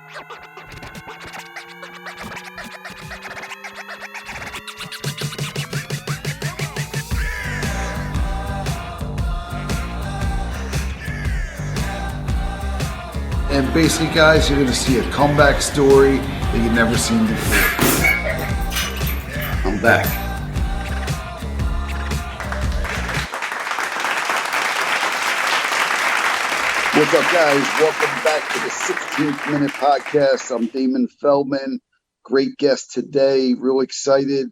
And basically, guys, you're going to see a comeback story that you've never seen before. I'm back. What's up, guys? Welcome back to the 16th Minute Podcast. I'm Damon Feldman. Great guest today. Real excited.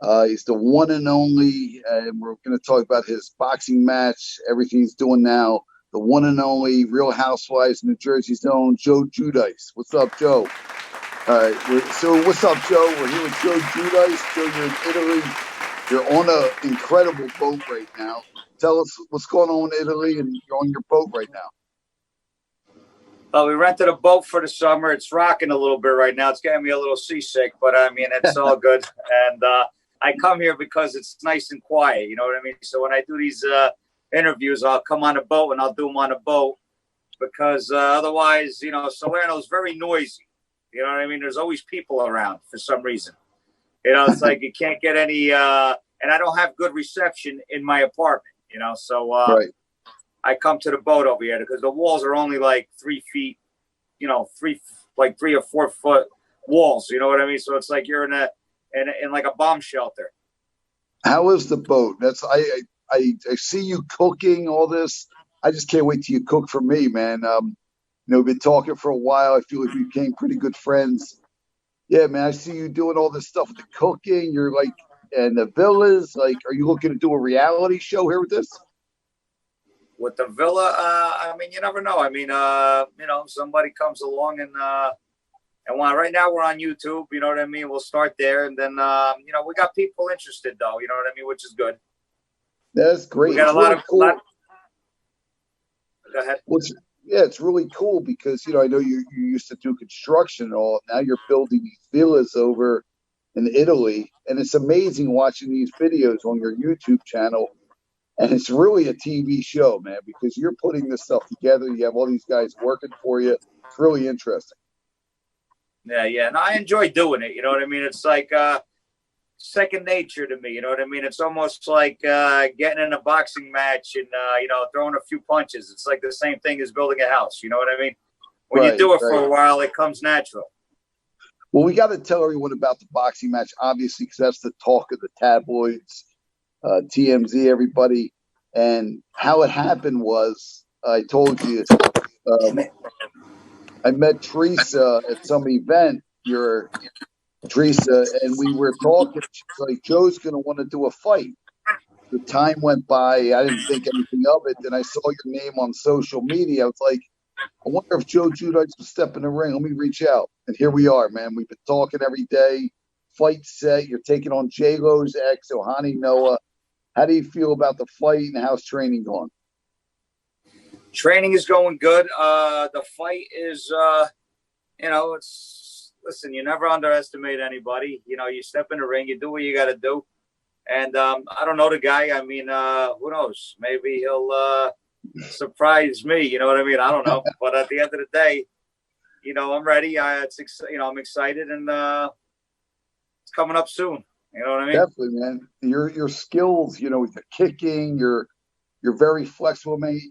He's the one and only, and we're going to talk about his boxing match, everything he's doing now. The one and only Real Housewives, New Jersey's own Joe Guidice. What's up, Joe? All right. What's up, Joe? We're here with Joe Guidice. Joe, you're in Italy. You're on an incredible boat right now. Tell us what's going on in Italy, and you're on your boat right now. Well, we rented a boat for the summer. It's rocking a little bit right now. It's getting me a little seasick, but I mean, it's all good. And I come here because it's nice and quiet. You know what I mean? So when I do these interviews, I'll come on a boat and I'll do them on a boat because otherwise, you know, Salerno's very noisy. You know what I mean? There's always people around for some reason. You know, it's like you can't get any, and I don't have good reception in my apartment, you know, so Right. I come to the boat over here because the walls are only like 3 feet, you know, 3 or 4 foot walls. You know what I mean? So it's like you're in like a bomb shelter. How is the boat? I see you cooking all this. I just can't wait till you cook for me, man. We've been talking for a while. I feel like we became pretty good friends. Yeah, man, I see you doing all this stuff with the cooking. You're like, and the villas. Like, are you looking to do a reality show here with this? With the villa, I mean, you never know. I mean, you know, somebody comes along and right now we're on YouTube. You know what I mean? We'll start there, and then you know, we got people interested though. You know what I mean? Which is good. That's great. We got it's a lot really of cool. Go ahead. It's really cool because, you know, I know you used to do construction and all. Now you're building these villas over in Italy, and it's amazing watching these videos on your YouTube channel. And it's really a TV show, man, because you're putting this stuff together. You have all these guys working for you. It's really interesting. Yeah. And I enjoy doing it. You know what I mean? It's like second nature to me. You know what I mean? It's almost like getting in a boxing match and, you know, throwing a few punches. It's like the same thing as building a house. You know what I mean? When you do it for a while, it comes natural. Well, we got to tell everyone about the boxing match, obviously, because that's the talk of the tabloids. TMZ, everybody, and how it happened was, I told you, I met Teresa at some event, Teresa, and we were talking. She's like, Joe's going to want to do a fight. The time went by. I didn't think anything of it. Then I saw your name on social media. I was like, I wonder if Joe Guidice will step in the ring. Let me reach out. And here we are, man. We've been talking every day. Fight set. You're taking on J-Lo's ex, Ohani Noah. How do you feel about the fight and how's training going? Training is going good. The fight is, you know, listen, you never underestimate anybody. You know, you step in the ring, you do what you got to do. And I don't know the guy. I mean, who knows? Maybe he'll surprise me. You know what I mean? I don't know. But at the end of the day, you know, I'm ready. I'm excited, and it's coming up soon. You know what I mean? Definitely, man. Your skills, you know, with the kicking, you're very flexible, man.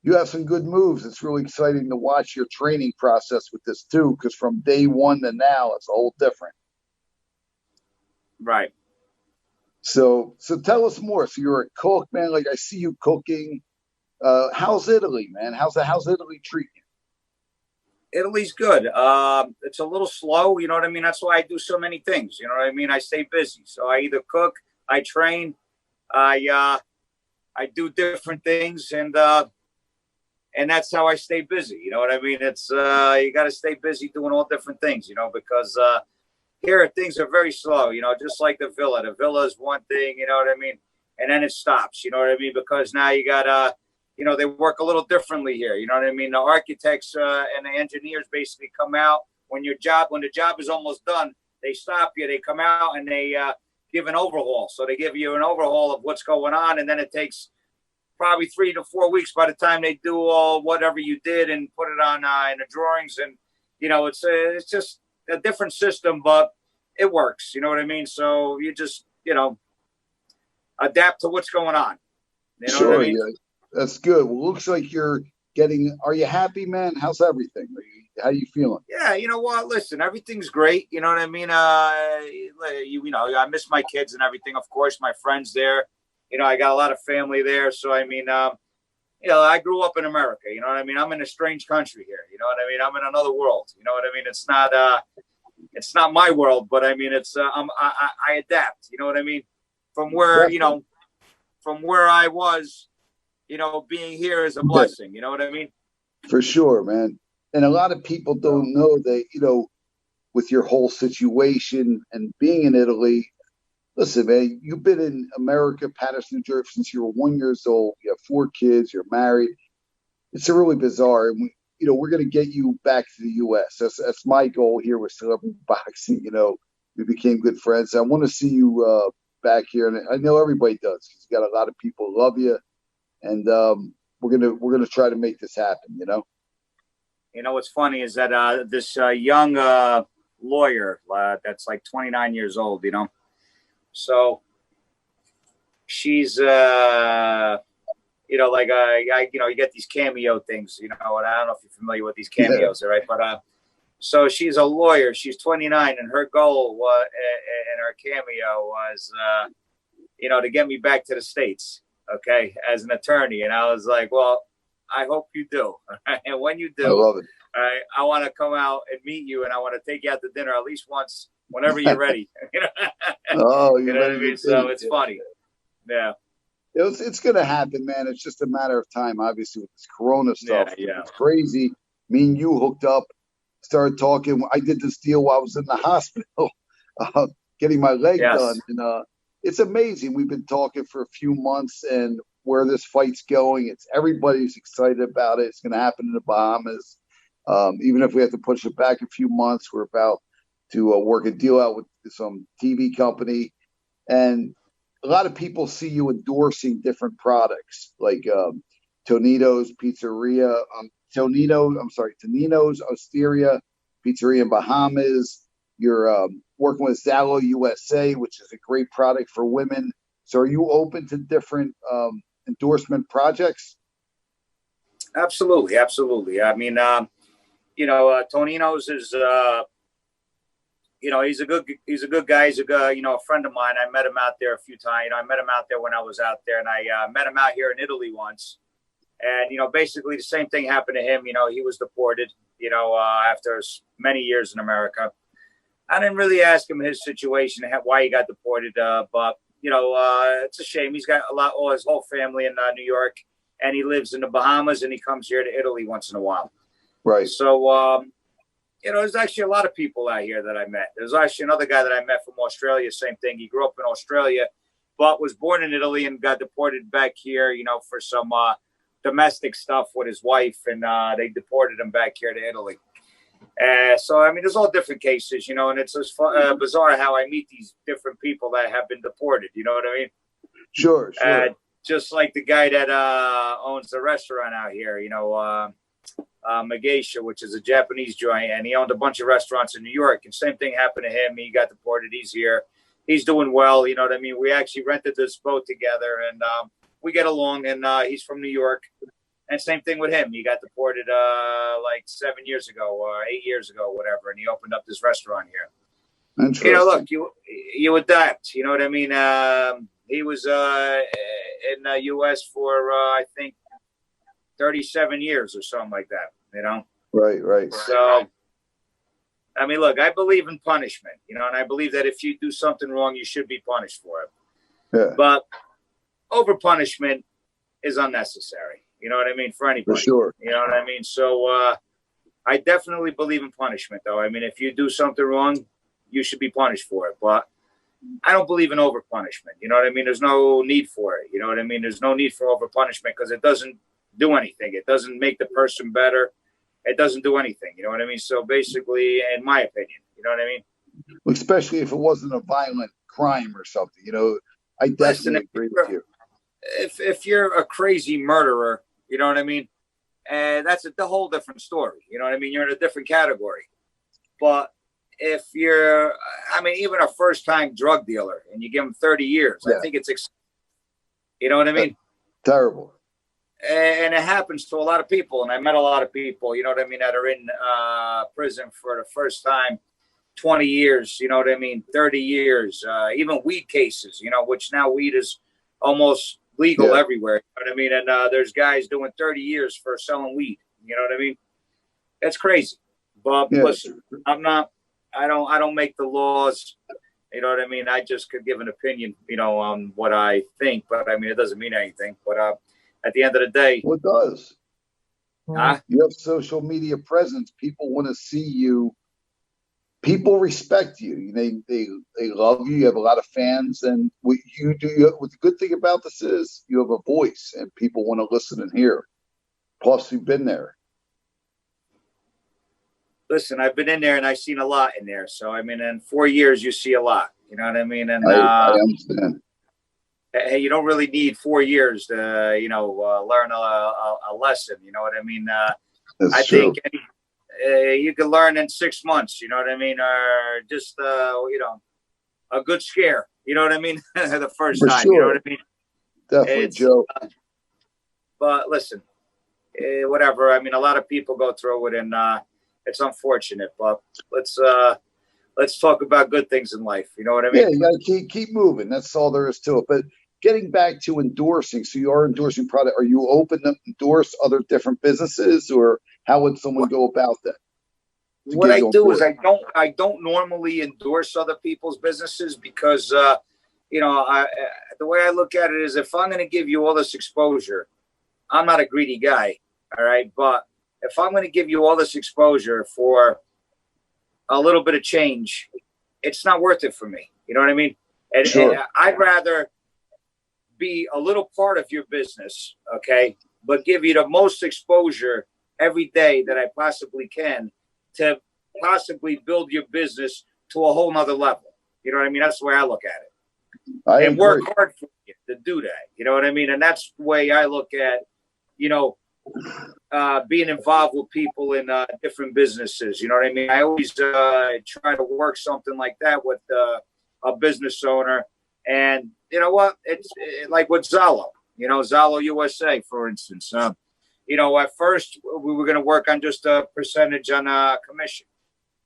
You have some good moves. It's really exciting to watch your training process with this too, because from day one to now, it's a whole different. Right. So tell us more. So you're a cook, man. Like, I see you cooking. How's Italy, man? How's Italy treating you? Italy's good. It's a little slow. You know what I mean? That's why I do so many things. You know what I mean? I stay busy. So I either cook, I train, I do different things, and that's how I stay busy. You know what I mean? It's you got to stay busy doing all different things. You know, because here things are very slow. You know, just like the villa. The villa is one thing. You know what I mean? And then it stops. You know what I mean? Because now you got you know, they work a little differently here. You know what I mean? The architects and the engineers basically come out when the job is almost done. They stop you. They come out and they give an overhaul. So they give you an overhaul of what's going on, and then it takes probably 3 to 4 weeks by the time they do all whatever you did and put it on in the drawings. And it's just a different system, but it works. You know what I mean? So you just, adapt to what's going on. You know what I Sure, mean? yeah, that's good. Well, looks like you're getting. Are you happy, man? How's everything? How you feeling? Yeah, you know what? Listen, everything's great. You know what I mean? I miss my kids and everything. Of course, my friends there. I got a lot of family there. So, I mean, I grew up in America. You know what I mean? I'm in a strange country here. You know what I mean? I'm in another world. You know what I mean? It's not my world, but I mean, I adapt. You know what I mean? From where, Definitely. from where I was, being here is a blessing. You know what I mean? For sure, man. And a lot of people So, don't know that, with your whole situation and being in Italy. Listen, man, you've been in America, Patterson, New Jersey, since you were 1 year old. You have 4 kids. You're married. It's really bizarre. And we're going to get you back to the U.S. That's my goal here with celebrity boxing. We became good friends. I want to see you back here, and I know everybody does because you got a lot of people who love you, and we're gonna try to make this happen. what's funny is that this young lawyer that's like 29 years old, so she's you get these cameo things, and I don't know if you're familiar with these Yeah, cameos, all right? But so she's a lawyer. She's 29, and her goal was, in her cameo was, to get me back to the States, okay, as an attorney. And I was like, well, I hope you do. And when you I do, love I want to come out and meet you, and I want to take you out to dinner at least once whenever you're it. ready. Oh, You you're know what I ready to mean? date? So it's funny. Yeah. It's going to happen, man. It's just a matter of time. Obviously, with this Corona stuff, Yeah. Yeah. it's crazy. Me and you hooked up, started talking. I did this deal while I was in the hospital, uh, getting my leg done, Yes. and it's amazing. We've been talking for a few months, and where this fight's going, it's everybody's excited about it. It's going to happen in the Bahamas. Even if we have to push it back a few months, we're about to work a deal out with some TV company, and a lot of people see you endorsing different products like Tonito's Pizzeria, Tonino's Osteria Pizzeria in Bahamas. You're working with Zalo USA, which is a great product for women. So, are you open to different endorsement projects? Absolutely. Absolutely. I mean, Tonino's is, he's a good guy. He's a good, a friend of mine. I met him out there a few times. I met him out there when I was out there, and I met him out here in Italy once. And basically the same thing happened to him. He was deported. After many years in America. I didn't really ask him his situation, why he got deported, but it's a shame. He's got his whole family in New York, and he lives in the Bahamas, and he comes here to Italy once in a while. Right. So, there's actually a lot of people out here that I met. There's actually another guy that I met from Australia. Same thing. He grew up in Australia, but was born in Italy and got deported back here, for some domestic stuff with his wife, and they deported him back here to Italy. So, I mean, there's all different cases, and it's just bizarre how I meet these different people that have been deported. You know what I mean? Sure. Just like the guy that owns the restaurant out here, Mageisha, which is a Japanese joint, and he owned a bunch of restaurants in New York. And same thing happened to him. He got deported. He's here. He's doing well. You know what I mean? We actually rented this boat together, and we get along. And he's from New York. And same thing with him. He got deported like 7 years ago or 8 years ago, whatever. And he opened up this restaurant here. Interesting. Look, you adapt. You know what I mean? He was in the U.S. for, I think, 37 years or something like that, Right. So, I mean, look, I believe in punishment, and I believe that if you do something wrong, you should be punished for it. Yeah. But over punishment is unnecessary. You know what I mean? For anybody. For sure. You know what I mean? So I definitely believe in punishment, though. I mean, if you do something wrong, you should be punished for it. But I don't believe in over punishment. You know what I mean? There's no need for it. You know what I mean? There's no need for over punishment because it doesn't do anything. It doesn't make the person better. It doesn't do anything. You know what I mean? So basically, in my opinion, you know what I mean? Especially if it wasn't a violent crime or something. I definitely agree with you. If you're a crazy murderer, you know what I mean, and that's the whole different story. You know what I mean? You're in a different category. But if you're, I mean, even a first-time drug dealer and you give them 30 years, I think it's, you know what I mean? Terrible. And it happens to a lot of people. And I met a lot of people, you know what I mean, that are in prison for the first time, 20 years, you know what I mean, 30 years, even weed cases, you know, which now weed is almost legal everywhere. You know what I mean? And there's guys doing 30 years for selling weed. You know what I mean? That's crazy. But listen, I don't make the laws. You know what I mean? I just could give an opinion, you know, on what I think. But I mean, it doesn't mean anything. But at the end of the day, well, it does. You have social media presence. People want to see you. People respect you. They love you. You have a lot of fans, and what you do. What the good thing about this is you have a voice, and people want to listen and hear. Plus, you've been there. Listen, I've been in there, and I've seen a lot in there. So I mean, in 4 years, you see a lot. You know what I mean? And I understand. Hey, you don't really need 4 years to, you know, learn a lesson. You know what I mean? I think you can learn in 6 months. You know what I mean? Or just, you know, a good scare. You know what I mean? The first time. Sure. You know what I mean? Definitely, Joe. But listen, whatever. I mean, a lot of people go through it, and it's unfortunate. But let's talk about good things in life. You know what I mean? Yeah, you got to keep moving. That's all there is to it. But getting back to endorsing, so you are endorsing product. Are you open to endorse other different businesses, or how would someone go about that? What I do is I don't normally endorse other people's businesses because you know, the way I look at it is if I'm going to give you all this exposure, I'm not a greedy guy, all right? But if I'm going to give you all this exposure for a little bit of change, it's not worth it for me. You know what I mean? And I'd rather be a little part of your business, okay, but give you the most exposure every day that I possibly can to possibly build your business to a whole nother level. You know what I mean? That's the way I look at it. And work hard for you to do that. You know what I mean? And that's the way I look at, you know, being involved with people in different businesses. You know what I mean? I always try to work something like that with a business owner. And you know what? It's like with Zalo, you know, Zalo USA, for instance. You know, at first we were going to work on just a percentage on commission,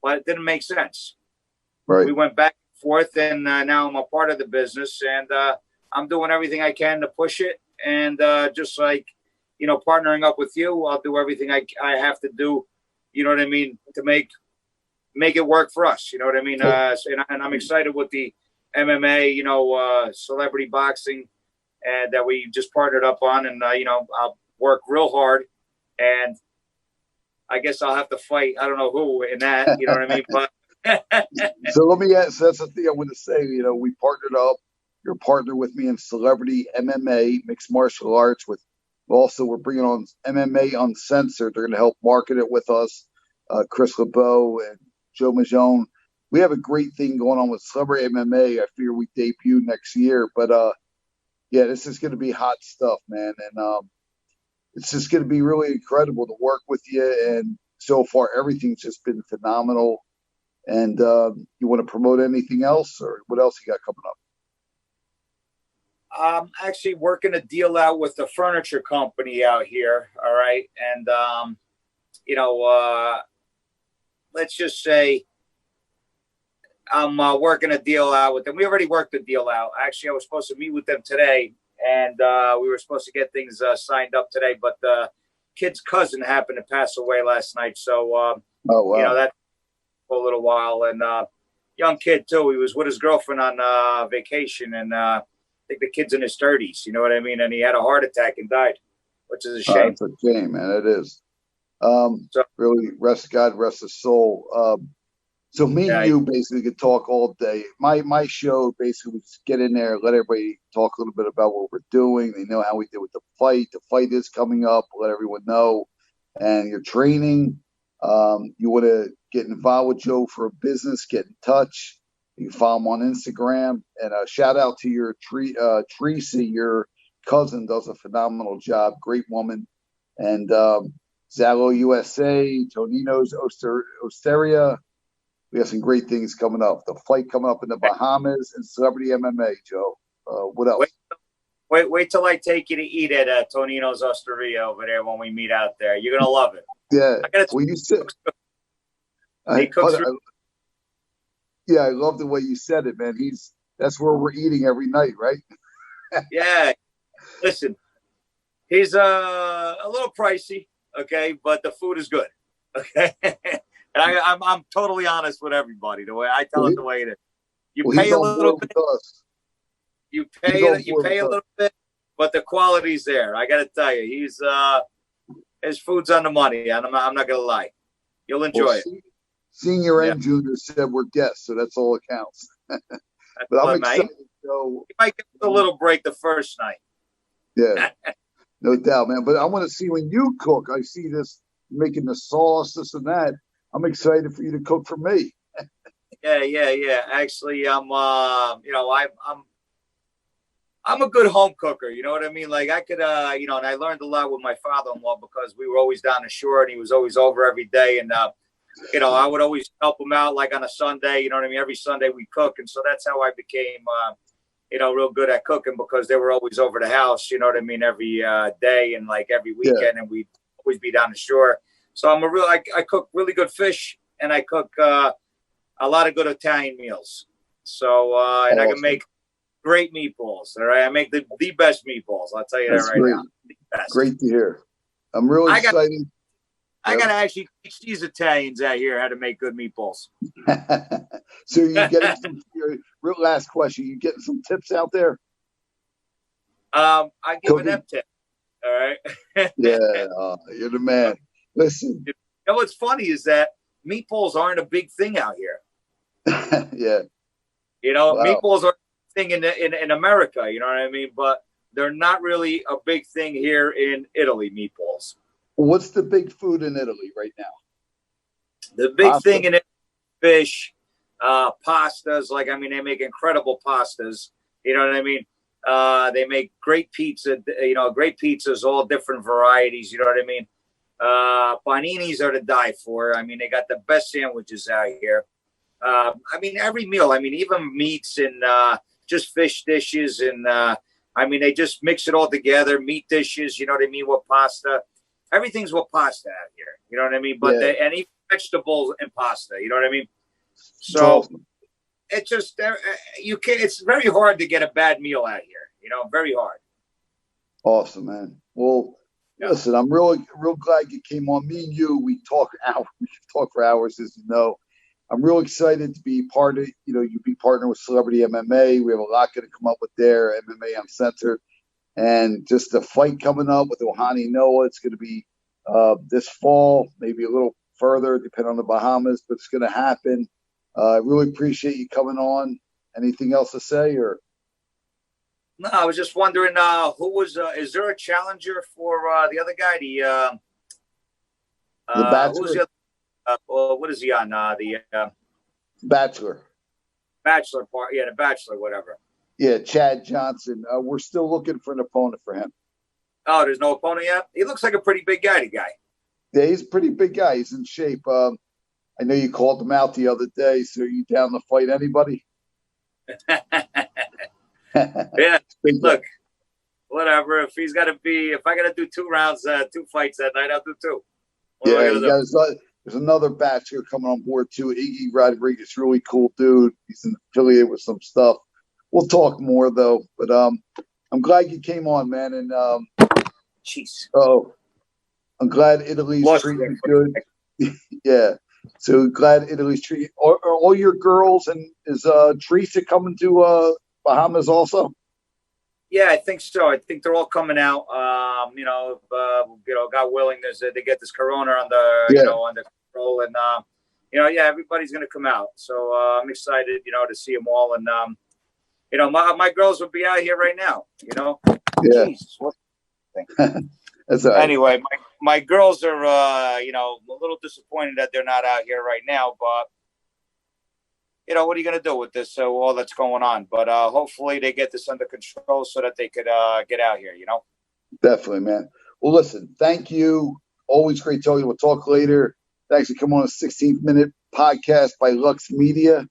but it didn't make sense. Right. We went back and forth, and now I'm a part of the business, and I'm doing everything I can to push it. And just like, you know, partnering up with you, I'll do everything I have to do, you know what I mean, to make it work for us. You know what I mean? And I'm excited with the MMA, you know, celebrity boxing, and that we just partnered up on. And, you know, I'll work real hard, and I guess I'll have to fight. I don't know who in that, you know what I mean? But so let me ask, that's the thing I want to say. You know, we partnered up. You're a partner with me in celebrity MMA, mixed martial arts. Also, we're bringing on MMA Uncensored. They're going to help market it with us. Chris LeBeau and Joe Majone. We have a great thing going on with celebrity MMA. I figure we debut next year. But, yeah, this is going to be hot stuff, man. And it's just going to be really incredible to work with you. And so far, everything's just been phenomenal. And you want to promote anything else, or what else you got coming up? I'm actually working a deal out with the furniture company out here. All right. And, you know, let's just say I'm working a deal out with them. We already worked the deal out. Actually, I was supposed to meet with them today, and we were supposed to get things signed up today, but the kid's cousin happened to pass away last night. So, you know, that for a little while. And young kid, too. He was with his girlfriend on vacation, and I think the kid's in his 30s. You know what I mean? And he had a heart attack and died, which is a shame. It's a shame, man. It is. Really, God rest his soul. So me and you basically could talk all day. My show basically was just get in there, let everybody talk a little bit about what we're doing. They know how we did with the fight. The fight is coming up. Let everyone know. And your training. You want to get involved with Joe for a business, get in touch. You can follow him on Instagram. And a shout out to your Tracy, your cousin does a phenomenal job. Great woman. And Zalo USA, Tonino's Osteria. We have some great things coming up. The fight coming up in the Bahamas and Celebrity MMA, Joe. What else? Wait till I take you to eat at Tonino's Osteria over there when we meet out there. You're gonna love it. Yeah. Well, you said. He cooks. Yeah, I love the way you said it, man. That's where we're eating every night, right? Yeah. Listen, he's a little pricey, okay, but the food is good, okay. And I'm totally honest with everybody. The way I tell it, the way it is. You pay a little bit. You pay a little bit, but the quality's there. I got to tell you, his food's on the money. I'm not gonna lie. You'll enjoy it. Senior and junior said we're guests, so that's all that counts. But I'm excited. So, you might get a little break the first night. Yeah, no doubt, man. But I want to see when you cook. I see this making the sauce, this and that. I'm excited for you to cook for me. Yeah. Actually, I'm a good home cooker. You know what I mean? Like I could, and I learned a lot with my father-in-law because we were always down the shore and he was always over every day. And, I would always help him out like on a Sunday, you know what I mean? Every Sunday we cook. And so that's how I became, real good at cooking because they were always over the house, you know what I mean? Every day and like every weekend and we'd always be down the shore. So I cook really good fish and I cook a lot of good Italian meals. So, and I can make great meatballs. All right. I make the best meatballs. I'll tell you that right now. The best. Great to hear. I'm really excited. I got to actually teach these Italians out here how to make good meatballs. So you're getting some, real last question, you getting some tips out there? I give them tips. All right. Yeah. You're the man. Listen. You know what's funny is that meatballs aren't a big thing out here. Yeah. Meatballs are a thing in America, you know what I mean? But they're not really a big thing here in Italy, meatballs. What's the big food in Italy right now? The big thing in Italy, fish, pastas. Like, I mean, they make incredible pastas. You know what I mean? They make great pizza, great pizzas, all different varieties. You know what I mean? Paninis are to die for. I mean, they got the best sandwiches out here. I mean, every meal. I mean, even meats and just fish dishes. And, they just mix it all together. Meat dishes, you know what I mean, with pasta. Everything's with pasta out here. You know what I mean? But and even vegetables and pasta. You know what I mean? So it just you can't. It's very hard to get a bad meal out here. Very hard. Awesome, man. Well, listen, I'm real glad you came on. Me and you, we talk hours. We talk for hours, as you know. I'm real excited to be part of. You be partner with Celebrity MMA. We have a lot going to come up with there. MMA Uncensored. And just the fight coming up with Ohani Noah, it's going to be this fall, maybe a little further, depending on the Bahamas, but it's going to happen. I really appreciate you coming on. Anything else to say? Or no, I was just wondering who was. Is there a challenger for the other guy? The Bachelor. Who's the other, what is he on? The Bachelor. Bachelor part. Yeah, the Bachelor, whatever. Yeah, Chad Johnson. We're still looking for an opponent for him. Oh, there's no opponent yet? He looks like a pretty big guy, the guy. Yeah, he's a pretty big guy. He's in shape. I know you called him out the other day, so are you down to fight anybody? Yeah, look, whatever. If I got to do 2 rounds, 2 fights that night, I'll do 2. There's another bachelor coming on board too. Iggy Rodriguez, really cool dude. He's affiliated with some stuff. We'll talk more though, but I'm glad you came on, man. And jeez. Oh, I'm glad Italy's treating you good. Yeah. So glad Italy's treating. Are all your girls and is Teresa coming to Bahamas also? Yeah, I think so. I think they're all coming out. God willing, they get this corona under control, and everybody's gonna come out. So I'm excited, to see them all, and my girls would be out here right now. Yeah. Jesus, That's all right. Anyway, my girls are a little disappointed that they're not out here right now, but what are you going to do with this? All that's going on. But hopefully they get this under control so that they could get out here, Definitely, man. Well, listen, thank you. Always great talking. We'll talk later. Thanks for coming on the 16th Minute Podcast by Lux Media.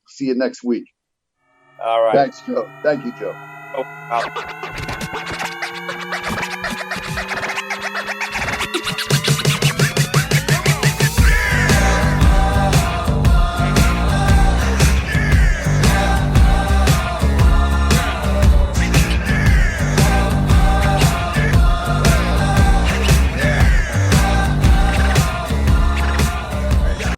See you next week. All right. Thanks, Joe. Thank you, Joe. Oh,